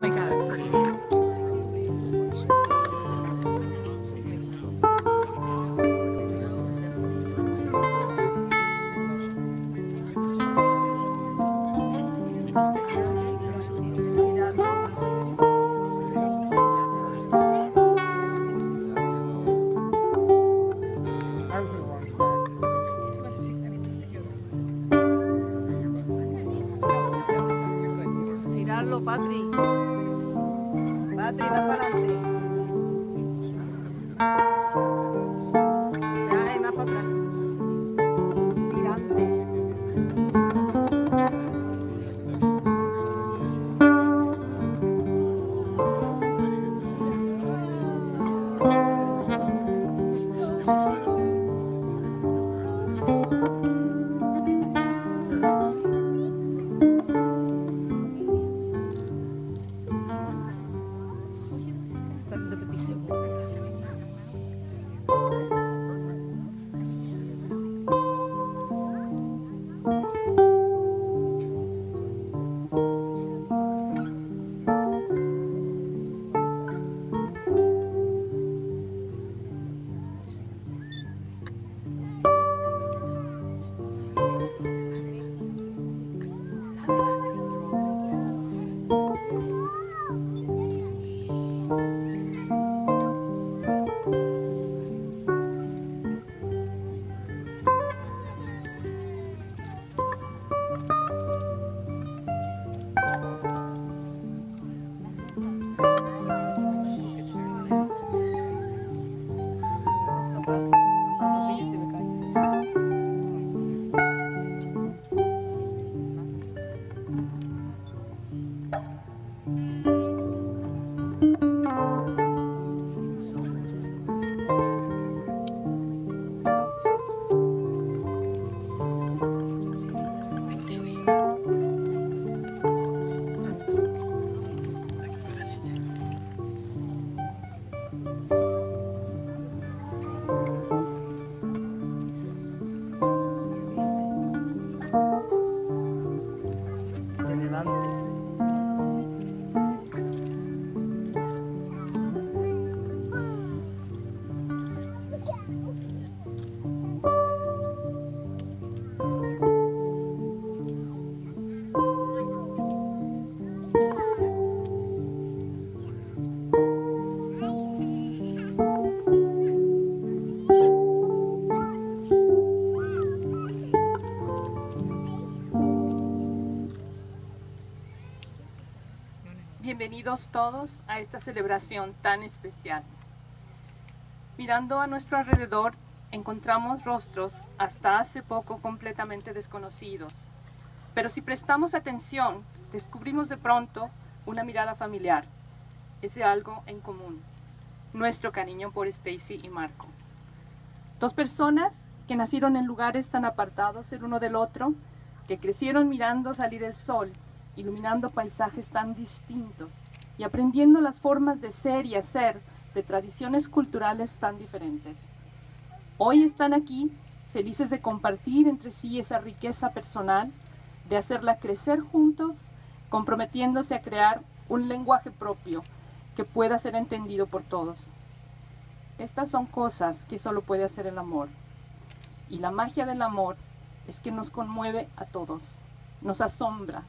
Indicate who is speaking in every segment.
Speaker 1: my God, it's pretty cool.
Speaker 2: Tirarlo, Patri. Patri, va para adelante. Ya, más para atrás. Tirando. Está viendo pipí seguro.
Speaker 3: Bienvenidos todos a esta celebración tan especial. Mirando a nuestro alrededor, encontramos rostros hasta hace poco completamente desconocidos. Pero si prestamos atención, descubrimos de pronto una mirada familiar, ese algo en común, nuestro cariño por Stacy y Marco. Dos personas que nacieron en lugares tan apartados el uno del otro, que crecieron mirando salir el sol, iluminando paisajes tan distintos y aprendiendo las formas de ser y hacer de tradiciones culturales tan diferentes. Hoy están aquí, felices de compartir entre sí esa riqueza personal, de hacerla crecer juntos, comprometiéndose a crear un lenguaje propio que pueda ser entendido por todos. Estas son cosas que solo puede hacer el amor. Y la magia del amor es que nos conmueve a todos, nos asombra,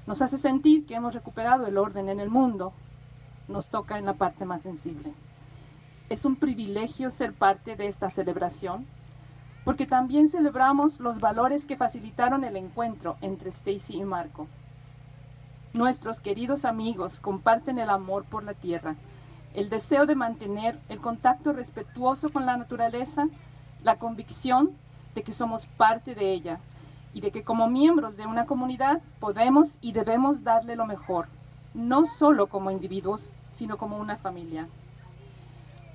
Speaker 3: nos hace sentir que hemos recuperado el orden en el mundo. Nos toca en la parte más sensible. Es un privilegio ser parte de esta celebración, porque también celebramos los valores que facilitaron el encuentro entre Stacy y Marco. Nuestros queridos amigos comparten el amor por la tierra, el deseo de mantener el contacto respetuoso con la naturaleza, la convicción de que somos parte de ella, y de que como miembros de una comunidad podemos y debemos darle lo mejor, no solo como individuos, sino como una familia.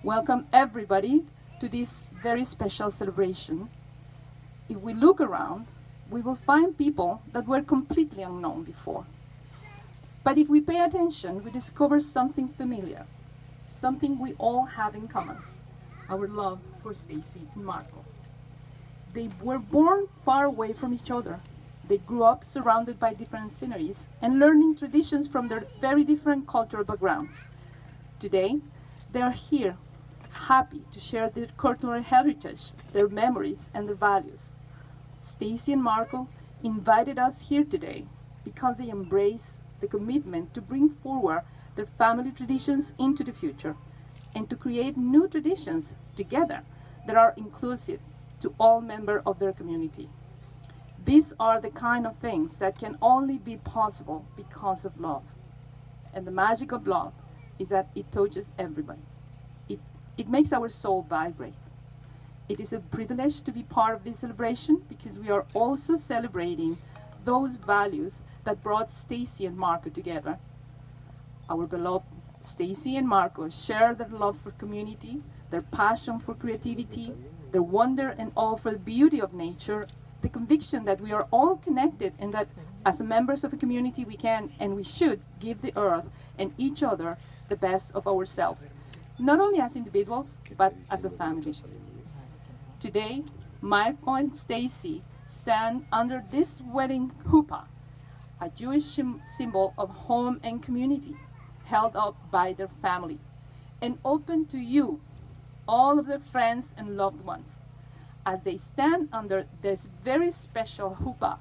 Speaker 3: Welcome everybody to this very special celebration. If we look around, we will find people that were completely unknown before. But if we pay attention, we discover something familiar, something we all have in common, our love for Stacy and Marco. They were born far away from each other, They grew up surrounded by different sceneries and learning traditions from their very different cultural backgrounds. Today, they are here, happy to share their cultural heritage, their memories, and their values. Stacy and Marco invited us here today because they embrace the commitment to bring forward their family traditions into the future and to create new traditions together that are inclusive to all members of their community. These are the kind of things that can only be possible because of love. And the magic of love is that it touches everybody. It makes our soul vibrate. It is a privilege to be part of this celebration because we are also celebrating those values that brought Stacy and Marco together. Our beloved Stacy and Marco share their love for community, their passion for creativity, their wonder and awe for the beauty of nature, the conviction that we are all connected and that as members of a community we can and we should give the earth and each other the best of ourselves, not only as individuals, but as a family. Today, Marco and Stacy stand under this wedding chuppah, a Jewish symbol of home and community, held up by their family, and open to you, all of their friends and loved ones. As they stand under this very special chuppah,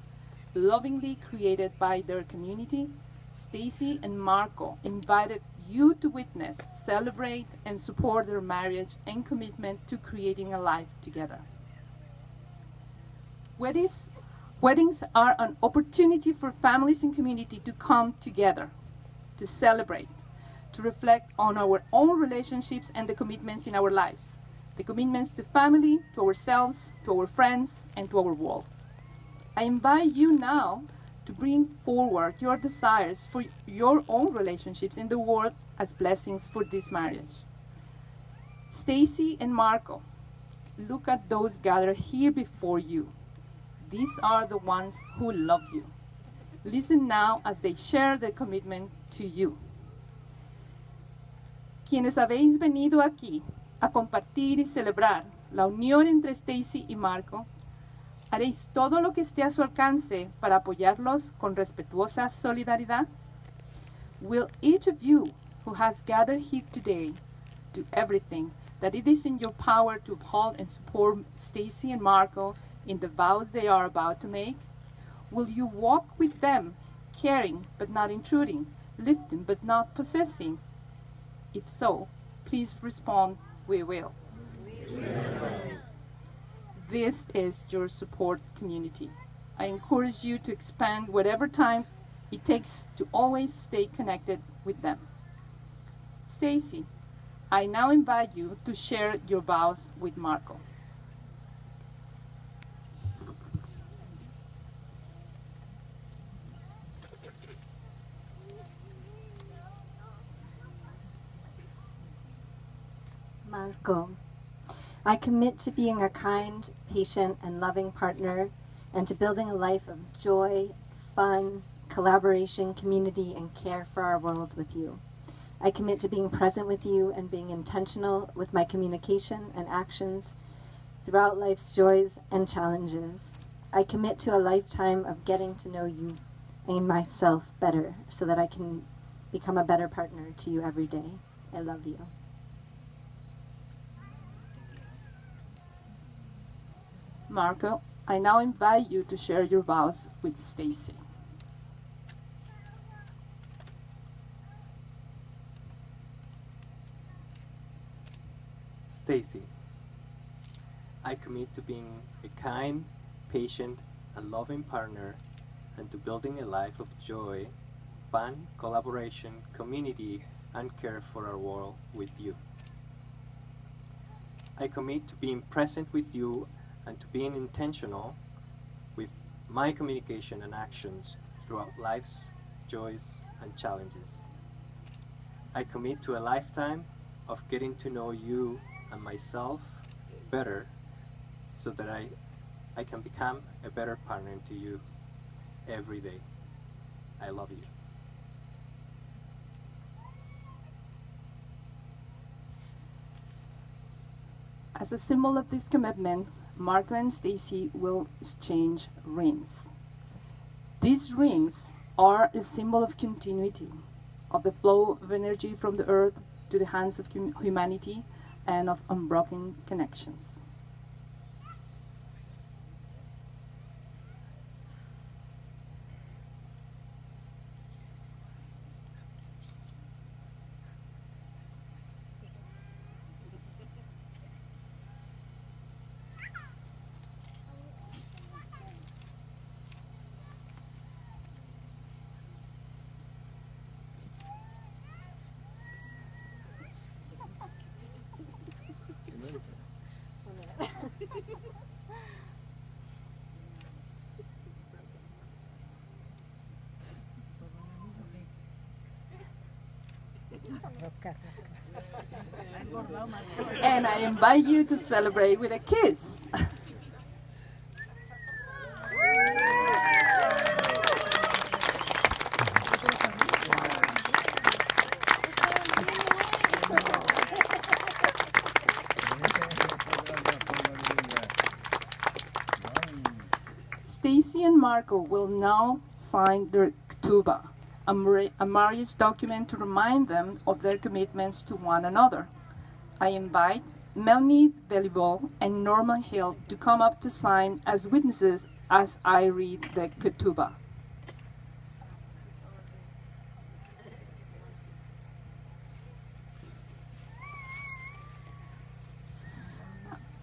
Speaker 3: lovingly created by their community, Stacy and Marco invited you to witness, celebrate, and support their marriage and commitment to creating a life together. Weddings are an opportunity for families and community to come together, to celebrate, to reflect on our own relationships and the commitments in our lives, the commitments to family, to ourselves, to our friends, and to our world. I invite you now to bring forward your desires for your own relationships in the world as blessings for this marriage. Stacy and Marco, look at those gathered here before you. These are the ones who love you. Listen now as they share their commitment to you. Quienes habéis venido aquí a compartir y celebrar la unión entre Stacy y Marco, ¿haréis todo lo que esté a su alcance para apoyarlos con respetuosa solidaridad? Will each of you who has gathered here today do everything that it is in your power to uphold and support Stacy and Marco in the vows they are about to make? Will you walk with them, caring but not intruding, lifting but not possessing? If so, please respond, we will. This is your support community. I encourage you to expand whatever time it takes to always stay connected with them. Stacy, I now invite you to share your vows with Marco.
Speaker 1: Marco, I commit to being a kind, patient, and loving partner and to building a life of joy, fun, collaboration, community, and care for our worlds with you. I commit to being present with you and being intentional with my communication and actions throughout life's joys and challenges. I commit to a lifetime of getting to know you and myself better so that I can become a better partner to you every day. I love you.
Speaker 3: Marco, I now invite you to share your vows with Stacy.
Speaker 4: Stacy, I commit to being a kind, patient, and loving partner and to building a life of joy, fun, collaboration, community, and care for our world with you. I commit to being present with you and to being intentional with my communication and actions throughout life's joys and challenges. I commit to a lifetime of getting to know you and myself better so that I can become a better partner to you every day. I love you.
Speaker 3: As a symbol of this commitment, Marco and Stacy will exchange rings. These rings are a symbol of continuity, of the flow of energy from the earth to the hands of humanity and of unbroken connections. And I invite you to celebrate with a kiss. Stacy and Marco will now sign their ketubah, a marriage document to remind them of their commitments to one another. I invite Melanie Delibol and Norman Hill to come up to sign as witnesses as I read the ketubah.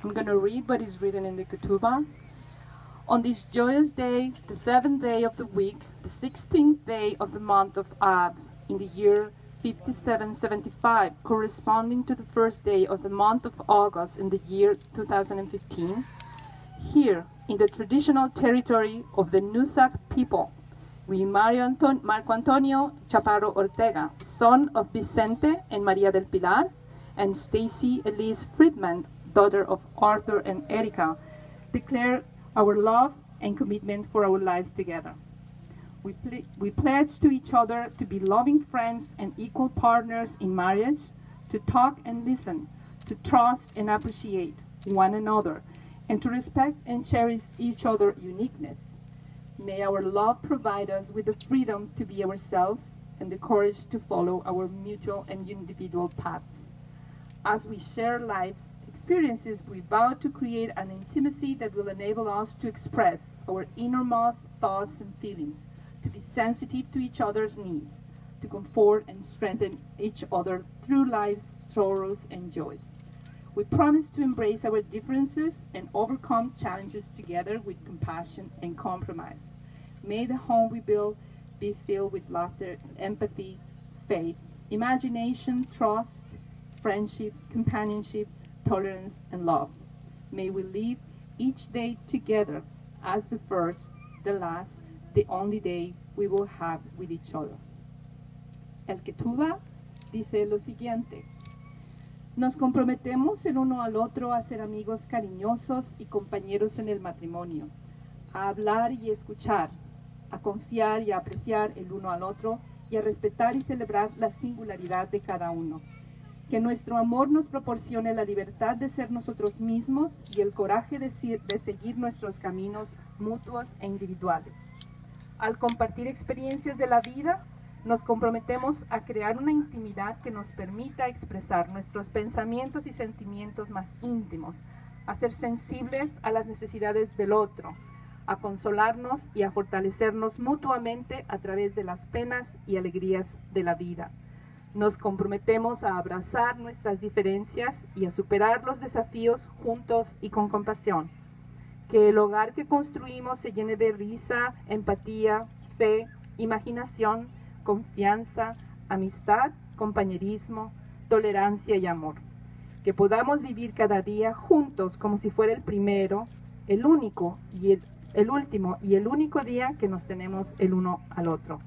Speaker 3: I'm going to read what is written in the ketubah. On this joyous day, the 7th day of the week, the 16th day of the month of Av, in the year 5775, corresponding to the first day of the month of August in the year 2015, here, in the traditional territory of the Nusac people, we Marco Antonio Chaparro Ortega, son of Vicente and Maria del Pilar, and Stacy Elise Friedman, daughter of Arthur and Erica, declare our love and commitment for our lives together. We pledge to each other to be loving friends and equal partners in marriage, to talk and listen, to trust and appreciate one another, and to respect and cherish each other's uniqueness. May our love provide us with the freedom to be ourselves and the courage to follow our mutual and individual paths. As we share life's experiences, we vow to create an intimacy that will enable us to express our innermost thoughts and feelings, to be sensitive to each other's needs, to comfort and strengthen each other through life's sorrows and joys. We promise to embrace our differences and overcome challenges together with compassion and compromise. May the home we build be filled with laughter, empathy, faith, imagination, trust, friendship, companionship, tolerance, and love. May we live each day together as the first, the last, the only day we will have with each other. El ketubah dice lo siguiente: nos comprometemos el uno al otro a ser amigos cariñosos y compañeros en el matrimonio, a hablar y escuchar, a confiar y a apreciar el uno al otro y a respetar y celebrar la singularidad de cada uno. Que nuestro amor nos proporcione la libertad de ser nosotros mismos y el coraje de seguir nuestros caminos mutuos e individuales. Al compartir experiencias de la vida, nos comprometemos a crear una intimidad que nos permita expresar nuestros pensamientos y sentimientos más íntimos, a ser sensibles a las necesidades del otro, a consolarnos y a fortalecernos mutuamente a través de las penas y alegrías de la vida. Nos comprometemos a abrazar nuestras diferencias y a superar los desafíos juntos y con compasión. Que el hogar que construimos se llene de risa, empatía, fe, imaginación, confianza, amistad, compañerismo, tolerancia y amor. Que podamos vivir cada día juntos como si fuera el primero, el único y el último y el único día que nos tenemos el uno al otro.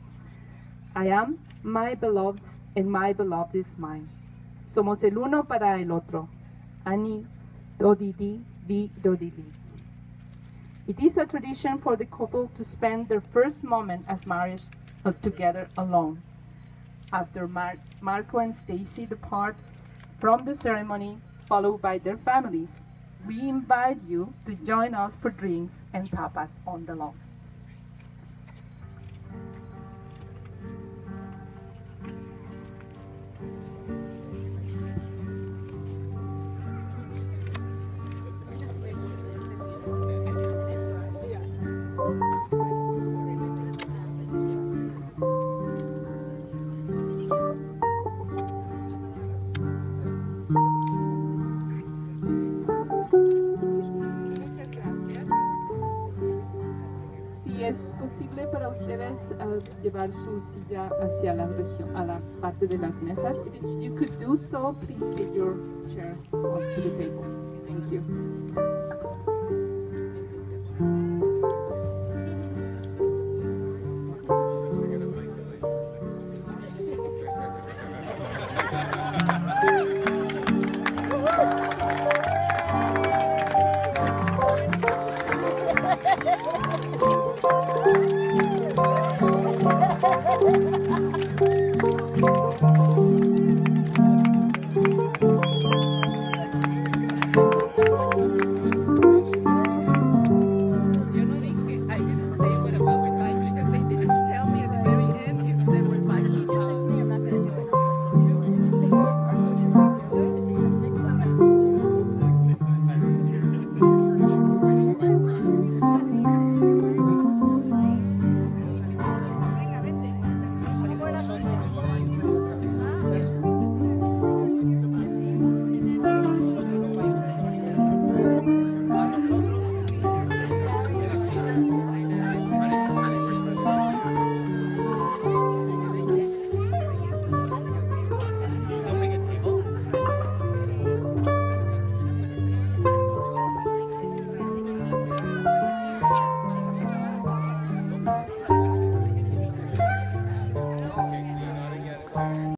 Speaker 3: I am my beloved and my beloved is mine. Somos el uno para el otro. Ani dodidi vi dodili. It is a tradition for the couple to spend their first moment as married together alone. After Marco and Stacy depart from the ceremony, followed by their families, we invite you to join us for drinks and tapas on the lawn. ustedes llevar su silla hacia la región, a la parte de las mesas. If you could do so, please get your chair up to the table. Thank you.